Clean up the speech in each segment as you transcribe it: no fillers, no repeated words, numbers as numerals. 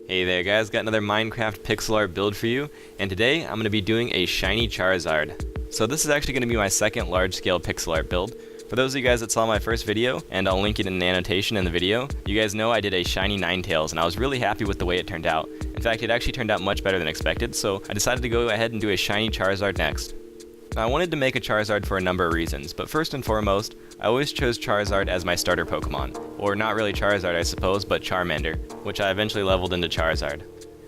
Hey there guys, got another Minecraft pixel art build for you, and today I'm going to be doing a Shiny Charizard. So this is actually going to be my second large-scale pixel art build. For those of you guys that saw my first video, and I'll link it in the annotation in the video, you guys know I did a Shiny Ninetales, and I was really happy with the way it turned out. In fact, it actually turned out much better than expected, so I decided to go ahead and do a Shiny Charizard next. Now, I wanted to make a Charizard for a number of reasons, but first and foremost, I always chose Charizard as my starter Pokemon. Or not really Charizard, I suppose, but Charmander, which I eventually leveled into Charizard.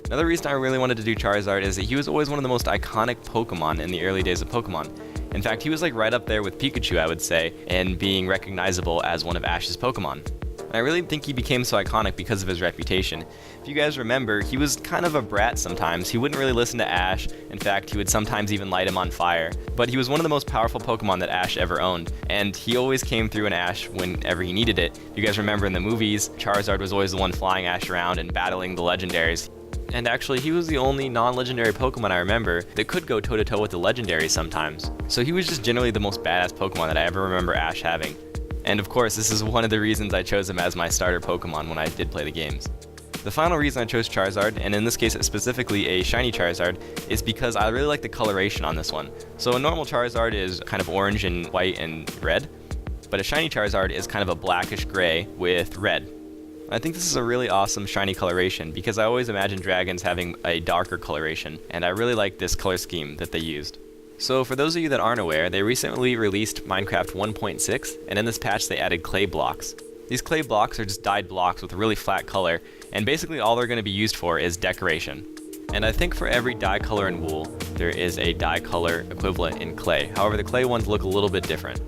Another reason I really wanted to do Charizard is that he was always one of the most iconic Pokemon in the early days of Pokemon. In fact, he was like right up there with Pikachu, I would say, in being recognizable as one of Ash's Pokemon. And I really think he became so iconic because of his reputation. If you guys remember, he was kind of a brat sometimes. He wouldn't really listen to Ash. In fact, he would sometimes even light him on fire. But he was one of the most powerful Pokemon that Ash ever owned, and he always came through in Ash whenever he needed it. If you guys remember in the movies, Charizard was always the one flying Ash around and battling the legendaries. And actually, he was the only non-legendary Pokemon I remember that could go toe-to-toe with the legendaries sometimes. So he was just generally the most badass Pokemon that I ever remember Ash having. And of course, this is one of the reasons I chose him as my starter Pokemon when I did play the games. The final reason I chose Charizard, and in this case specifically a Shiny Charizard, is because I really like the coloration on this one. So a normal Charizard is kind of orange and white and red, but a Shiny Charizard is kind of a blackish gray with red. I think this is a really awesome shiny coloration because I always imagine dragons having a darker coloration, and I really like this color scheme that they used. So for those of you that aren't aware, they recently released Minecraft 1.6, and in this patch they added clay blocks. These clay blocks are just dyed blocks with a really flat color, and basically all they're going to be used for is decoration. And I think for every dye color in wool, there is a dye color equivalent in clay. However, the clay ones look a little bit different.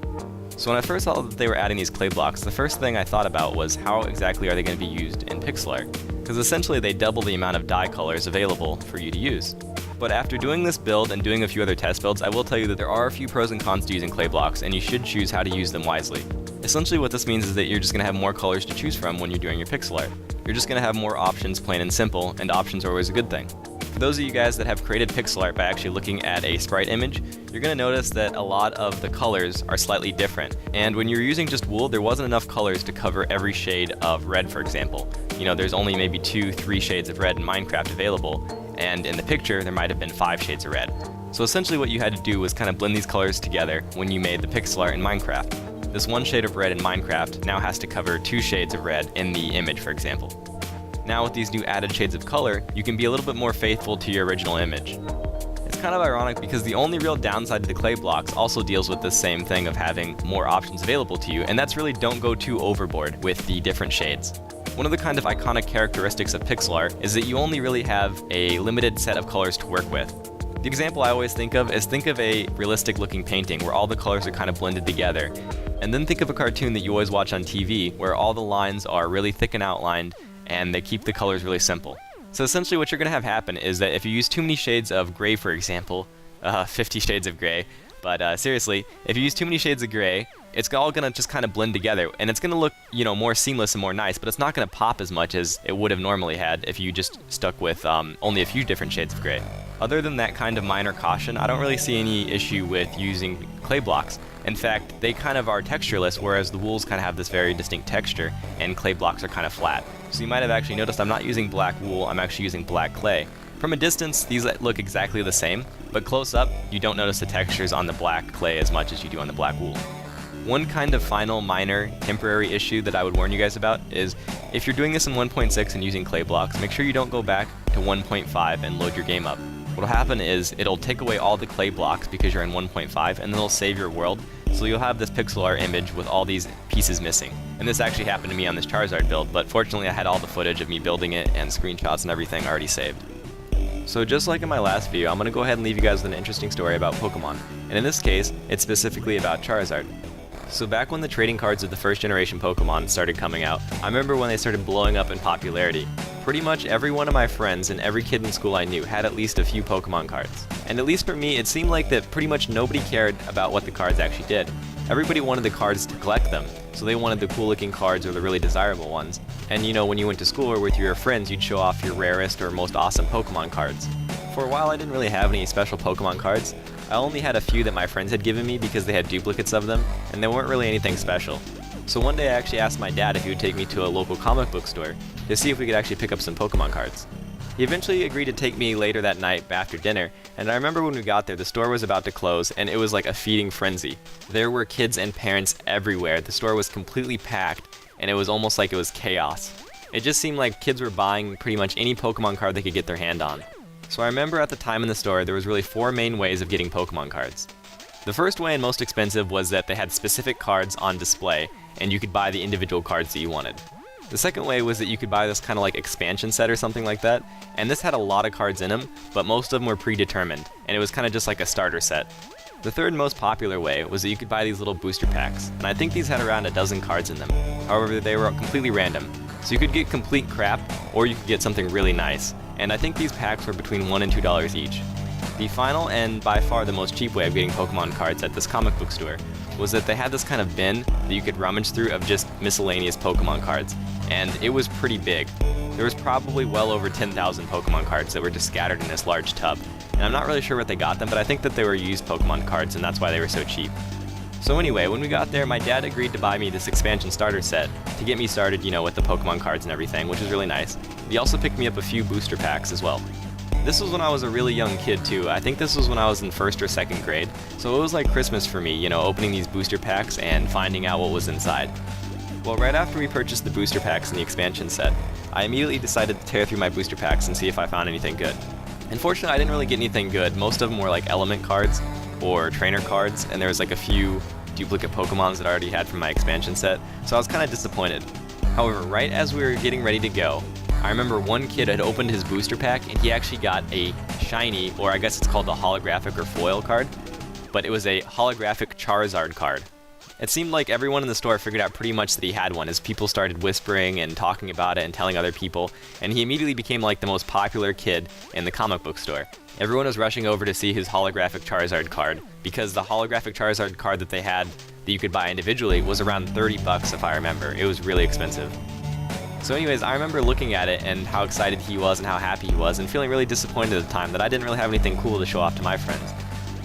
So when I first saw that they were adding these clay blocks, the first thing I thought about was how exactly are they going to be used in pixel art? Because essentially they double the amount of dye colors available for you to use. But after doing this build and doing a few other test builds, I will tell you that there are a few pros and cons to using clay blocks, and you should choose how to use them wisely. Essentially what this means is that you're just going to have more colors to choose from when you're doing your pixel art. You're just going to have more options, plain and simple, and options are always a good thing. For those of you guys that have created pixel art by actually looking at a sprite image, you're going to notice that a lot of the colors are slightly different. And when you're using just wool, there wasn't enough colors to cover every shade of red, for example. You know, there's only maybe 2-3 shades of red in Minecraft available, and in the picture there might have been 5 shades of red. So essentially what you had to do was kind of blend these colors together when you made the pixel art in Minecraft. This one shade of red in Minecraft now has to cover 2 shades of red in the image, for example. Now with these new added shades of color, you can be a little bit more faithful to your original image. It's kind of ironic because the only real downside to the clay blocks also deals with the same thing of having more options available to you, and that's really don't go too overboard with the different shades. One of the kind of iconic characteristics of pixel art is that you only really have a limited set of colors to work with. The example I always think of is think of a realistic looking painting where all the colors are kind of blended together. And then think of a cartoon that you always watch on TV where all the lines are really thick and outlined and they keep the colors really simple. So essentially what you're going to have happen is that if you use too many shades of gray, for example, 50 shades of gray, but seriously, if you use too many shades of gray, it's all going to just kind of blend together, and it's going to look, you know, more seamless and more nice, but it's not going to pop as much as it would have normally had if you just stuck with only a few different shades of gray. Other than that kind of minor caution, I don't really see any issue with using clay blocks. In fact, they kind of are textureless, whereas the wools kind of have this very distinct texture, and clay blocks are kind of flat. So you might have actually noticed I'm not using black wool, I'm actually using black clay. From a distance, these look exactly the same, but close up, you don't notice the textures on the black clay as much as you do on the black wool. One kind of final minor temporary issue that I would warn you guys about is if you're doing this in 1.6 and using clay blocks, make sure you don't go back to 1.5 and load your game up. What'll happen is it'll take away all the clay blocks because you're in 1.5, and then it'll save your world, so you'll have this pixel art image with all these pieces missing. And this actually happened to me on this Charizard build, but fortunately I had all the footage of me building it and screenshots and everything already saved. So just like in my last video, I'm going to go ahead and leave you guys with an interesting story about Pokemon, and in this case, it's specifically about Charizard. So back when the trading cards of the first generation Pokemon started coming out, I remember when they started blowing up in popularity. Pretty much every one of my friends and every kid in school I knew had at least a few Pokemon cards. And at least for me, it seemed like that pretty much nobody cared about what the cards actually did. Everybody wanted the cards to collect them, so they wanted the cool looking cards or the really desirable ones. And you know, when you went to school or with your friends, you'd show off your rarest or most awesome Pokemon cards. For a while I didn't really have any special Pokemon cards. I only had a few that my friends had given me because they had duplicates of them, and they weren't really anything special. So one day I actually asked my dad if he would take me to a local comic book store to see if we could actually pick up some Pokemon cards. He eventually agreed to take me later that night after dinner, and I remember when we got there, the store was about to close, and it was like a feeding frenzy. There were kids and parents everywhere. The store was completely packed, and it was almost like it was chaos. It just seemed like kids were buying pretty much any Pokemon card they could get their hand on. So I remember at the time in the store, there was really 4 main ways of getting Pokemon cards. The first way and most expensive was that they had specific cards on display, and you could buy the individual cards that you wanted. The second way was that you could buy this kind of like expansion set or something like that, and this had a lot of cards in them, but most of them were predetermined, and it was kind of just like a starter set. The third most popular way was that you could buy these little booster packs, and I think these had around a dozen cards in them. However, they were completely random, so you could get complete crap, or you could get something really nice, and I think these packs were between $1 and $2 each. The final and by far the most cheap way of getting Pokemon cards at this comic book store was that they had this kind of bin that you could rummage through of just miscellaneous Pokemon cards, and it was pretty big. There was probably well over 10,000 Pokemon cards that were just scattered in this large tub, and I'm not really sure where they got them, but I think that they were used Pokemon cards and that's why they were so cheap. So anyway, when we got there, my dad agreed to buy me this expansion starter set to get me started, with the Pokemon cards and everything, which was really nice. He also picked me up a few booster packs as well. This was when I was a really young kid too. I think this was when I was in 1st or 2nd grade, so it was like Christmas for me, opening these booster packs and finding out what was inside. Well, right after we purchased the booster packs and the expansion set, I immediately decided to tear through my booster packs and see if I found anything good. Unfortunately, I didn't really get anything good. Most of them were like element cards or trainer cards, and there was like a few duplicate Pokemons that I already had from my expansion set, so I was kind of disappointed. However, right as we were getting ready to go, I remember one kid had opened his booster pack and he actually got a shiny, or I guess it's called a holographic or foil card, but it was a holographic Charizard card. It seemed like everyone in the store figured out pretty much that he had one as people started whispering and talking about it and telling other people, and he immediately became like the most popular kid in the comic book store. Everyone was rushing over to see his holographic Charizard card because the holographic Charizard card that they had that you could buy individually was around $30 if I remember. It was really expensive. So anyways, I remember looking at it and how excited he was and how happy he was and feeling really disappointed at the time that I didn't really have anything cool to show off to my friends.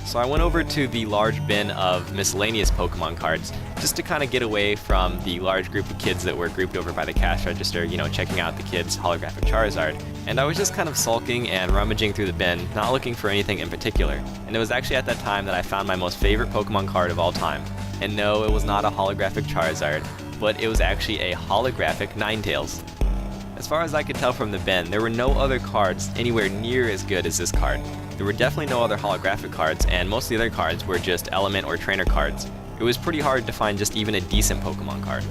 So I went over to the large bin of miscellaneous Pokemon cards just to kind of get away from the large group of kids that were grouped over by the cash register, checking out the kid's holographic Charizard. And I was just kind of sulking and rummaging through the bin, not looking for anything in particular. And it was actually at that time that I found my most favorite Pokemon card of all time. And no, it was not a holographic Charizard, but it was actually a holographic Ninetales. As far as I could tell from the bin, there were no other cards anywhere near as good as this card. There were definitely no other holographic cards, and most of the other cards were just element or trainer cards. It was pretty hard to find just even a decent Pokemon card.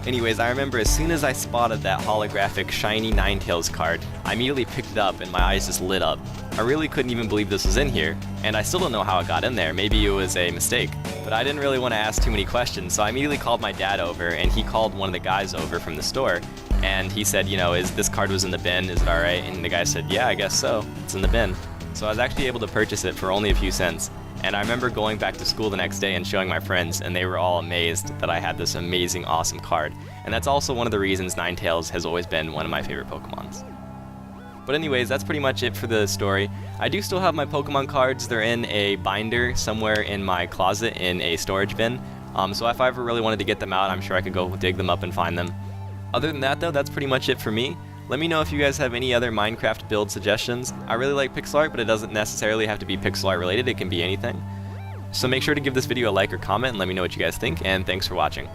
Anyways, I remember as soon as I spotted that holographic shiny Ninetales card, I immediately picked it up and my eyes just lit up. I really couldn't even believe this was in here, and I still don't know how it got in there. Maybe it was a mistake. But I didn't really want to ask too many questions, so I immediately called my dad over, and he called one of the guys over from the store, and he said, is this card was in the bin, is it alright? And the guy said, yeah, I guess so, it's in the bin. So I was actually able to purchase it for only a few cents. And I remember going back to school the next day and showing my friends, and they were all amazed that I had this amazing, awesome card. And that's also one of the reasons Ninetales has always been one of my favorite Pokemons. But anyways, that's pretty much it for the story. I do still have my Pokemon cards. They're in a binder somewhere in my closet in a storage bin. So if I ever really wanted to get them out, I'm sure I could go dig them up and find them. Other than that though, that's pretty much it for me. Let me know if you guys have any other Minecraft build suggestions. I really like pixel art, but it doesn't necessarily have to be pixel art related, it can be anything. So make sure to give this video a like or comment and let me know what you guys think, and thanks for watching.